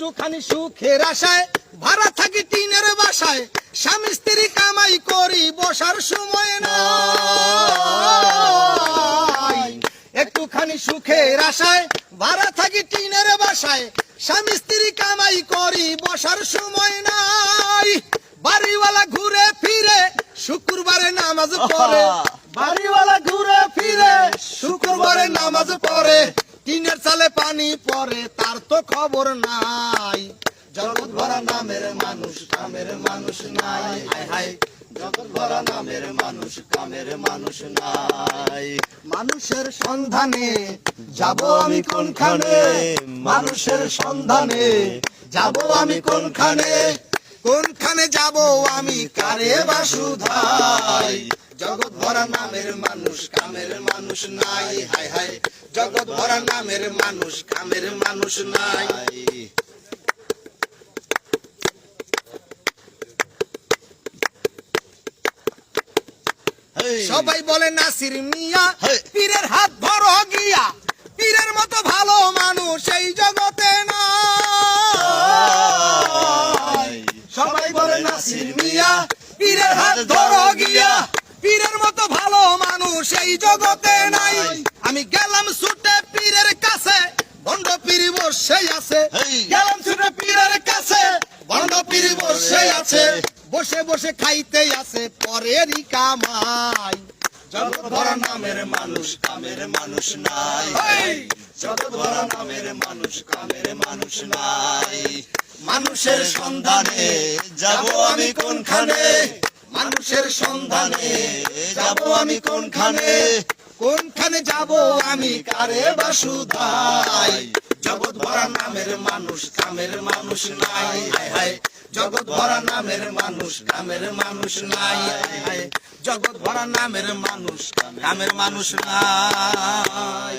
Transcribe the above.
একটুখানি সুখের আশায় ভাড়া থাকি টিনের বাসায়, স্বামী স্ত্রী কামাই করি বসার সময় নাই। একটুখানি সুখের আশায় ভাড়া থাকি টিনের বাসায়, স্বামী স্ত্রী কামাই করি বসার সময় নাই। বাড়িওয়ালা ঘুরে ফিরে শুক্রবারে নামাজ পড়ে, বাড়িওয়ালা ঘুরে ফিরে শুক্রবারে নামাজ পড়ে, টিনের চালে পানি পড়ে তার তো খবর নাই। জগৎ ভরা নামের মানুষ কামের মানুষ নাই, হায় হায় জগৎ ভরা নামের মানুষ কামের মানুষ নাই। মানুষের সন্ধানে যাব আমি কোনখানে, মানুষের সন্ধানে যাব আমি কোনখানে, কোনখানে যাব আমি কারে বাসুধাই। জগৎ ভরা নামের মানুষ কামের মানুষ নাই, হায় হায় জগৎ ভরা নামের মানুষ কামের মানুষ নাই। সবাই বলে নাসির মিয়া পীরের হাত ধরো গিয়া, পীরের মতো ভালো মানুষ এই জগতে নাই। সবাই বলে নাসির মিয়া পীরের হাত ধরো গিয়া, পীরের মতো ভালো মানুষ এই জগতে নাই। আমি গেলাম ছুটে পীরের কাছে, ভণ্ড পীর বসে আছে, গেলাম ছুটে পীরের কাছে, ভণ্ড পীর বসে আছে, বসে বসে খাইতে আছে পরেরই কামাই। জগৎ ভরা নামের মানুষ কামের মানুষ নাই, জগৎ ভরা নামের মানুষ কামের মানুষ নাই। মানুষের সন্ধানে যাব আমি কোনখানে, মানুষের সন্ধানে যাব আমি কোনখানে, কোনখানে যাব আমি কারে বাসুধাই। জগৎ ভরা নামের মানুষ কামের মানুষ নাই, হায় হায় জগৎ ভরা নামের মানুষ কামের মানুষ নাই, হায় হায় জগৎ ভরা নামের মানুষ কামের মানুষ নাই।